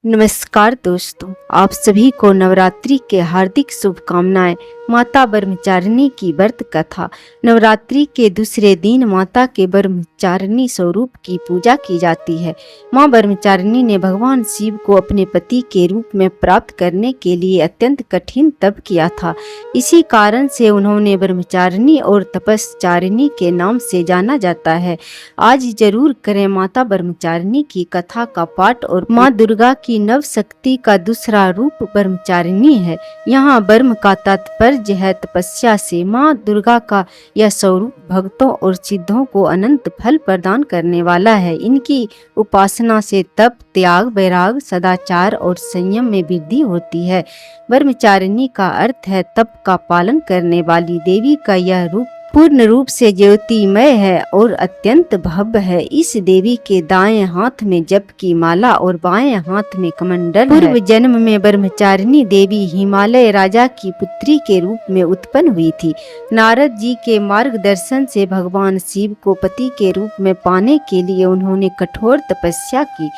नमस्कार दोस्तों, आप सभी को नवरात्रि के हार्दिक शुभकामनाएं। माता ब्रह्मचारिणी की व्रत कथा। नवरात्रि के दूसरे दिन माता के ब्रह्मचारिणी स्वरूप की पूजा की जाती है। मां ब्रह्मचारिणी ने भगवान शिव को अपने पति के रूप में प्राप्त करने के लिए अत्यंत कठिन तप किया था। इसी कारण से उन्होंने ब्रह्मचारिणी और तपस्चारिणी के नाम से जाना जाता है। आज जरूर करें माता ब्रह्मचारिणी की कथा का पाठ। और माँ दुर्गा की नव शक्ति का दूसरा रूप ब्रह्मचारिणी है। यहाँ ब्रह्म का तात्पर्य है तपस्या से। माँ दुर्गा का यह स्वरूप भक्तों और सिद्धों को अनंत फल प्रदान करने वाला है। इनकी उपासना से तप, त्याग, वैराग, सदाचार और संयम में वृद्धि होती है। ब्रह्मचारिणी का अर्थ है तप का पालन करने वाली। देवी का यह रूप पूर्ण रूप से ज्योतिमय है और अत्यंत भव्य है। इस देवी के दाएं हाथ में जप की माला और बाएं हाथ में कमंडल है। पूर्व जन्म में ब्रह्मचारिणी देवी हिमालय राजा की पुत्री के रूप में उत्पन्न हुई थी। नारद जी के मार्गदर्शन से भगवान शिव को पति के रूप में पाने के लिए उन्होंने कठोर तपस्या की।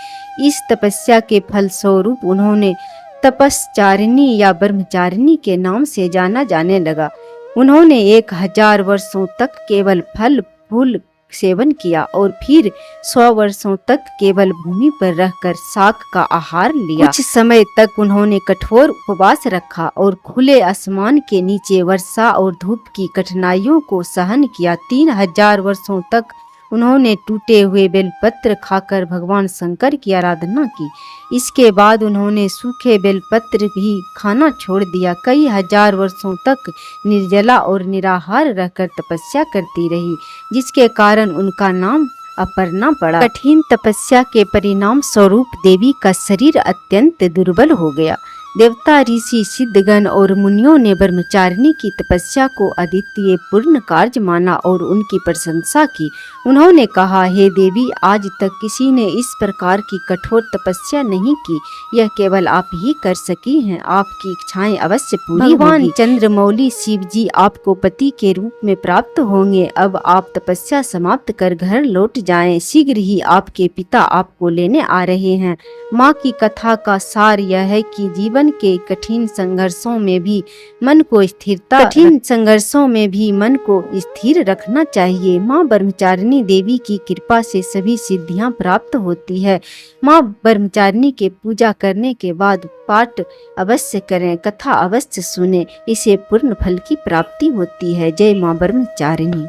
इस तपस्या के फलस्वरूप उन्होंने तपस्चारिणी या ब्रह्मचारिणी के नाम से जाना जाने लगा। उन्होंने 1000 वर्षों तक केवल फल फूल सेवन किया और फिर 100 वर्षों तक केवल भूमि पर रहकर शाक का आहार लिया। कुछ समय तक उन्होंने कठोर उपवास रखा और खुले आसमान के नीचे वर्षा और धूप की कठिनाइयों को सहन किया। 3000 वर्षों तक उन्होंने टूटे हुए बेलपत्र खाकर भगवान शंकर की आराधना की। इसके बाद उन्होंने सूखे बेलपत्र भी खाना छोड़ दिया। कई हजार वर्षों तक निर्जला और निराहार रहकर तपस्या करती रही, जिसके कारण उनका नाम अपर्णा पड़ा। कठिन तपस्या के परिणाम स्वरूप देवी का शरीर अत्यंत दुर्बल हो गया। देवता, ऋषि, सिद्धगण और मुनियों ने ब्रह्मचारिणी की तपस्या को अद्वितीय पूर्ण कार्य माना और उनकी प्रशंसा की। उन्होंने कहा, हे देवी, आज तक किसी ने इस प्रकार की कठोर तपस्या नहीं की। यह केवल आप ही कर सकी हैं। आपकी इच्छाएं अवश्य पूरी होंगी। भगवान चंद्रमौली शिव जी आपको पति के रूप में प्राप्त होंगे। अब आप तपस्या समाप्त कर घर लौट जाएं। शीघ्र ही आपके पिता आपको लेने आ रहे हैं। माँ की कथा का सार यह है कि जीवन के कठिन संघर्षों में भी मन को स्थिर रखना चाहिए। माँ ब्रह्मचारिणी देवी की कृपा से सभी सिद्धियां प्राप्त होती है। माँ ब्रह्मचारिणी के पूजा करने के बाद पाठ अवश्य करें, कथा अवश्य सुने। इसे पूर्ण फल की प्राप्ति होती है। जय माँ ब्रह्मचारिणी।